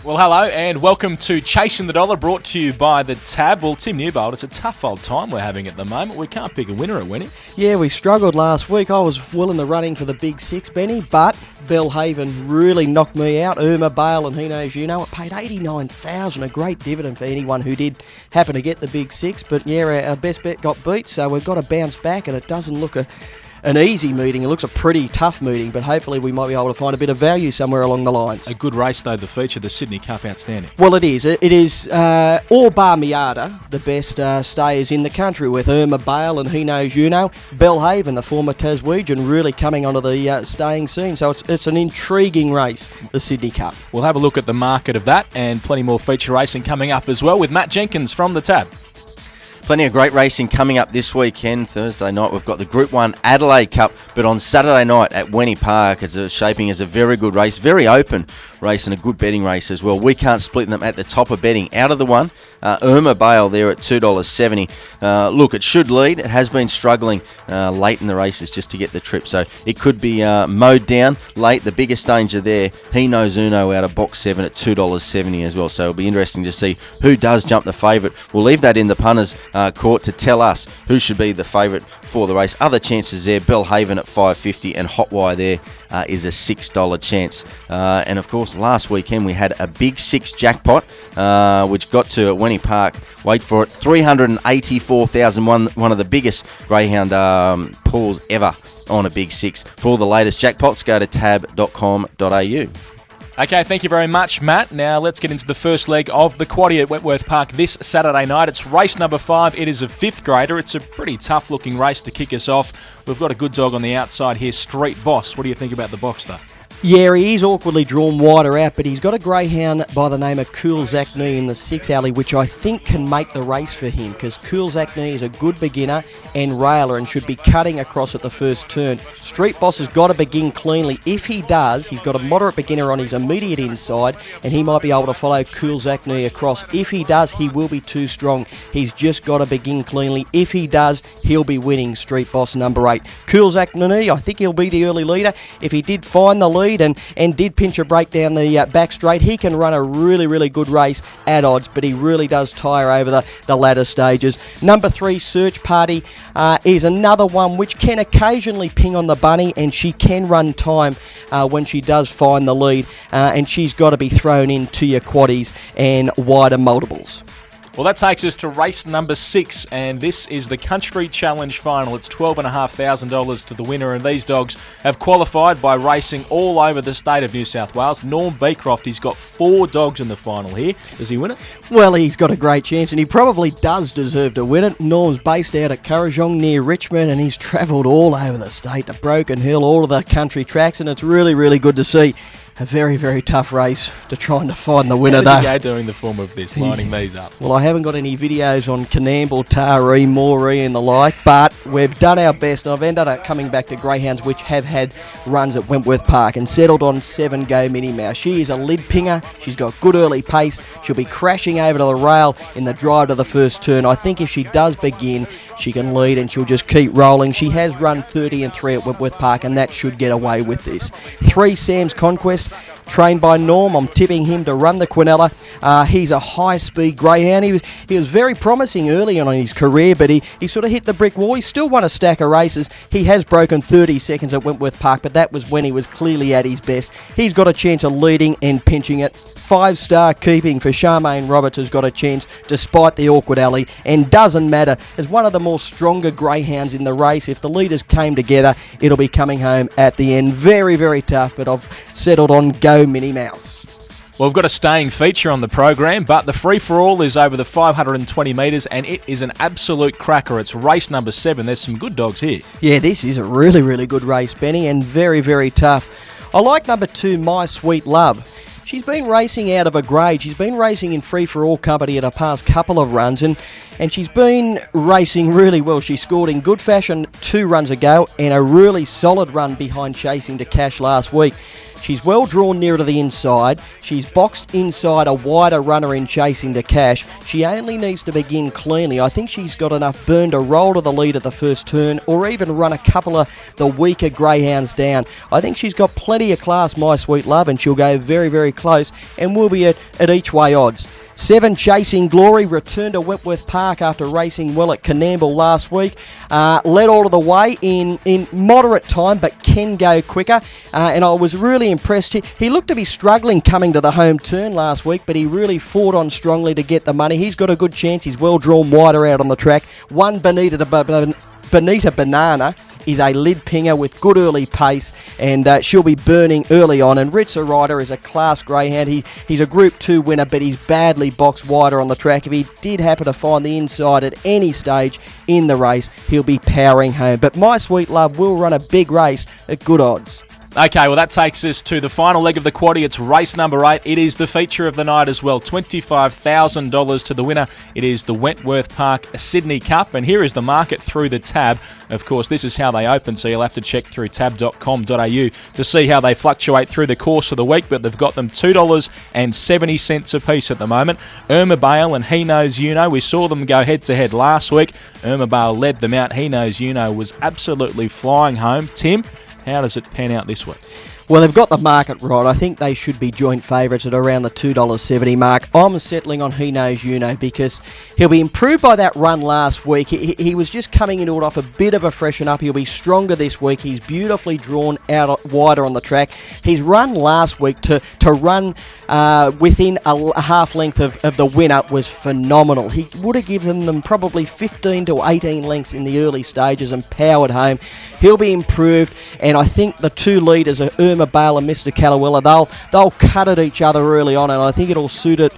Well, hello and welcome to Chasing the Dollar, brought to you by the Tab. Well, Tim Newbold, it's a tough old time we're having at the moment. We can't pick a winner at winning. Yeah, we struggled last week. I was well in the running for the big six, Benny, but Belhaven really knocked me out. IRMA, BALE and He Knows You Know. It paid $89,000, a great dividend for anyone who did happen to get the big six. But yeah, our best bet got beat, so we've got to bounce back, and it doesn't look an easy meeting. It looks a pretty tough meeting, but hopefully we might be able to find a bit of value somewhere along the lines. A good race, though, the feature, the Sydney Cup, outstanding. Well, it is. It is all bar Miata, the best stayers in the country, with IRMA, BALE and He Knows You Know. Belhaven, the former Taswegian, really coming onto the staying scene. So it's an intriguing race, the Sydney Cup. We'll have a look at the market of that and plenty more feature racing coming up as well with Matt Jenkins from the Tab. Plenty of great racing coming up this weekend. Thursday night we've got the Group 1 Adelaide Cup, but on Saturday night at Wentworth Park it's shaping as a very good race, very open race and a good betting race as well. We can't split them at the top of betting. Out of the one, IRMA BALE there at $2.70. Look, it should lead. It has been struggling late in the races just to get the trip, so it could be mowed down late. The biggest danger there, He Knows Uno out of box 7 at $2.70 as well, so it'll be interesting to see who does jump the favourite. We'll leave that in the punters' court to tell us who should be the favourite for the race. Other chances there, Belhaven at $5.50 and Hotwire there is a $6 chance. And of course, last weekend we had a big six jackpot, which got to at Wentworth Park. Wait for it, $384,000, one of the biggest greyhound pools ever on a big six. For all the latest jackpots, go to tab.com.au. Okay, thank you very much, Matt. Now let's get into the first leg of the quaddie at Wentworth Park this Saturday night. It's race number 5. It is a 5th grader. It's a pretty tough-looking race to kick us off. We've got a good dog on the outside here, Street Boss. What do you think about the box, though? Yeah, he is awkwardly drawn wider out, but he's got a greyhound by the name of ZACK in the 6 alley, which I think can make the race for him, because ZACK is a good beginner and railer and should be cutting across at the first turn. Street Boss has got to begin cleanly. If he does, he's got a moderate beginner on his immediate inside, and he might be able to follow ZACK across. If he does, he will be too strong. He's just got to begin cleanly. If he does, he'll be winning, Street Boss number 8. ZACK, I think he'll be the early leader. If he did find the lead and did pinch a break down the back straight, he can run a really, really good race at odds, but he really does tire over the latter stages. Number 3, Search Party, is another one which can occasionally ping on the bunny, and she can run time when she does find the lead, and she's got to be thrown into your quaddies and wider multiples. Well, that takes us to race number 6, and this is the Country Challenge final. It's $12,500 to the winner, and these dogs have qualified by racing all over the state of New South Wales. Norm Beecroft, he's got 4 dogs in the final here. Does he win it? Well, he's got a great chance, and he probably does deserve to win it. Norm's based out at Currajong near Richmond, and he's travelled all over the state, to Broken Hill, all of the country tracks, and it's really, really good to see. A very, very tough race to try and find the winner, though. How did you go doing the form of this, lining these up? Well, I haven't got any videos on Canamble, Taree, Moree and the like, but we've done our best, and I've ended up coming back to greyhounds which have had runs at Wentworth Park and settled on 7 Go Minnie Mouse. She is a lid pinger. She's got good early pace. She'll be crashing over to the rail in the drive to the first turn. I think if she does begin, she can lead and she'll just keep rolling. She has run 30 and 3 at Wentworth Park, and that should get away with this. 3, Sam's Conquest, trained by Norm. I'm tipping him to run the Quinella. He's a high-speed greyhound. He was very promising early on in his career, but he sort of hit the brick wall. He still won a stack of races. He has broken 30 seconds at Wentworth Park, but that was when he was clearly at his best. He's got a chance of leading and pinching it. 5-star keeping for Charmaine Roberts has got a chance despite the awkward alley, and doesn't matter. As one of the more stronger greyhounds in the race, if the leaders came together, it'll be coming home at the end. Very, very tough, but I've settled on Go Minnie Mouse. Well, we've got a staying feature on the program, but the free-for-all is over the 520 metres, and it is an absolute cracker. It's race number 7. There's some good dogs here. Yeah, this is a really, really good race, Benny, and very, very tough. I like number 2, My Sweet Love. She's been racing out of a grade. She's been racing in free-for-all company at her past couple of runs, and she's been racing really well. She scored in good fashion 2 runs ago, and a really solid run behind Chasing to Cash last week. She's well drawn nearer to the inside. She's boxed inside a wider runner in chasing to cash. She only needs to begin cleanly. I think she's got enough burn to roll to the lead at the first turn or even run a couple of the weaker greyhounds down. I think she's got plenty of class, My Sweet Love, and she'll go very, very close and will be at each way odds. 7 Chasing Glory returned to Wentworth Park after racing well at Canamble last week. Led all of the way in moderate time, but can go quicker. And I was really impressed. He looked to be struggling coming to the home turn last week, but he really fought on strongly to get the money. He's got a good chance. He's well drawn wider out on the track. 1 BONITA Banana is a lid pinger with good early pace, and she'll be burning early on. And Ritzer Rider is a class greyhound. He's a Group 2 winner, but he's badly boxed wider on the track. If he did happen to find the inside at any stage in the race, he'll be powering home. But My Sweet Love will run a big race at good odds. Okay, well, that takes us to the final leg of the quaddie. It's race number 8. It is the feature of the night as well. $25,000 to the winner. It is the Wentworth Park Sydney Cup, and here is the market through the tab. Of course, this is how they open, so you'll have to check through tab.com.au to see how they fluctuate through the course of the week, but they've got them $2.70 a piece at the moment. IRMA BALE and He Knows You Know. We saw them go head-to-head last week. IRMA BALE led them out. He Knows You Know was absolutely flying home. Tim, how does it pan out this week? Well, they've got the market right. I think they should be joint favourites at around the $2.70 mark. I'm settling on He Knows You Know because he'll be improved by that run last week. He was just coming into it off a bit of a freshen up. He'll be stronger this week. He's beautifully drawn out wider on the track. His run last week to run within a half length of the winner was phenomenal. He would have given them probably 15 to 18 lengths in the early stages and powered home. He'll be improved, and I think the 2 leaders are IRMA BALE and Mr. Callawella. They'll cut at each other early on, and I think it'll set it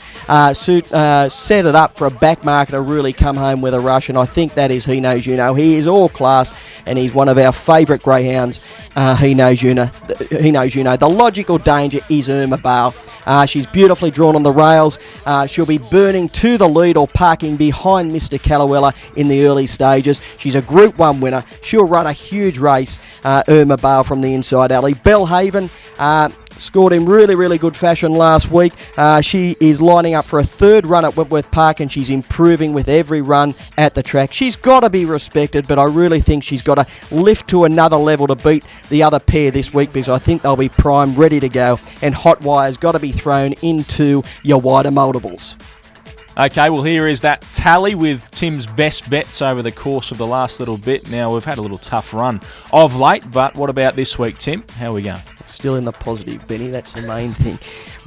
up for a back marker to really come home with a rush, and I think that is He Knows You Know. He is all class, and he's one of our favourite greyhounds. He Knows You Know. The logical danger is IRMA BALE. She's beautifully drawn on the rails. She'll be burning to the lead or parking behind Mr. Callawella in the early stages. She's a Group 1 winner. She'll run a huge race, IRMA BALE from the inside alley. Bellhaven scored in really, really good fashion last week. She is lining up for a 3rd run at Wentworth Park, and she's improving with every run at the track. She's got to be respected, but I really think she's got to lift to another level to beat the other pair this week, because I think they'll be primed, ready to go, and hot wires got to be thrown into your wider multiples. Okay, well, here is that tally with Tim's best bets over the course of the last little bit. Now, we've had a little tough run of late, but what about this week, Tim? How are we going? Still in the positive, Benny. That's the main thing.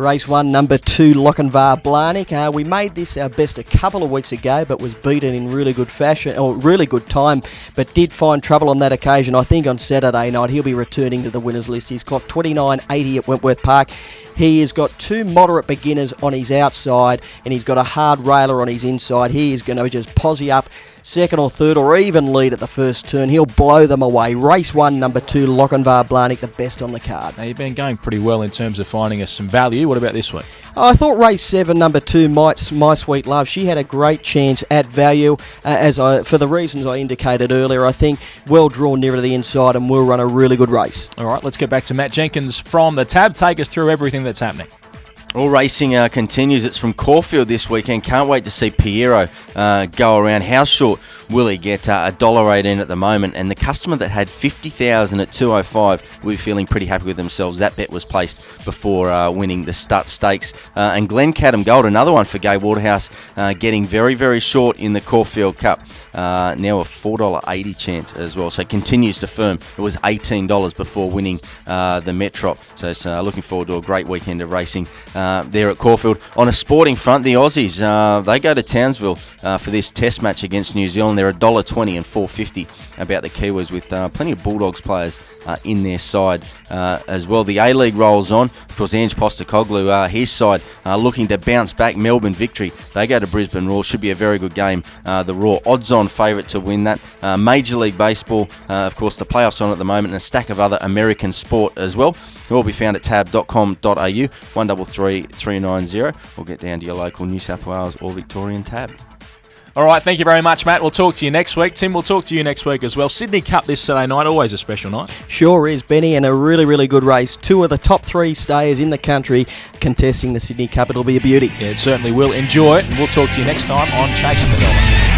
Race 1, number 2, Lochinvar Blarnick. We made this our best a couple of weeks ago, but was beaten in really good fashion, or really good time, but did find trouble on that occasion. I think on Saturday night he'll be returning to the winners list. He's got $29.80 at Wentworth Park. He has got 2 moderate beginners on his outside, and he's got a hard railer on his inside. He is going to just posse up second or third or even lead at the first turn. He'll blow them away. Race 1, number 2, Lochinvar Blarnick, the best on the card. Now, you've been going pretty well in terms of finding us some value. What about this week? I thought race 7, number 2, My Sweet Love. She had a great chance at value, for the reasons I indicated earlier. I think well drawn nearer to the inside and will run a really good race. All right, let's get back to Matt Jenkins from the tab. Take us through everything that's happening. All racing continues. It's from Caulfield this weekend. Can't wait to see Piero go around. How short will he get? $1.18 at the moment. And the customer that had $50,000 at $2.05 will be feeling pretty happy with themselves. That bet was placed before winning the Stut Stakes. And Glencadam Gold, another one for Gay Waterhouse, getting very, very short in the Caulfield Cup. Now a $4.80 chance as well. So continues to firm. It was $18 before winning the Metrop. So it's looking forward to a great weekend of racing there at Caulfield. On a sporting front, the Aussies, they go to Townsville for this test match against New Zealand. They're $1.20 and $4.50 about the Kiwis, with plenty of Bulldogs players in their side as well. The A-League rolls on. Of course, Ange Postecoglou, his side, looking to bounce back. Melbourne Victory. They go to Brisbane Roar. Should be a very good game. The Roar odds-on favourite to win that. Major League Baseball, of course, the playoffs on at the moment, and a stack of other American sport as well. It'll all be found at tab.com.au, 133 390, or get down to your local New South Wales or Victorian tab. All right, thank you very much, Matt. We'll talk to you next week. Tim, we'll talk to you next week as well. Sydney Cup this Saturday night, always a special night. Sure is, Benny, and a really, really good race. 2 of the top 3 stayers in the country contesting the Sydney Cup. It'll be a beauty. Yeah, it certainly will. Enjoy it, and we'll talk to you next time on Chasing the Dollar.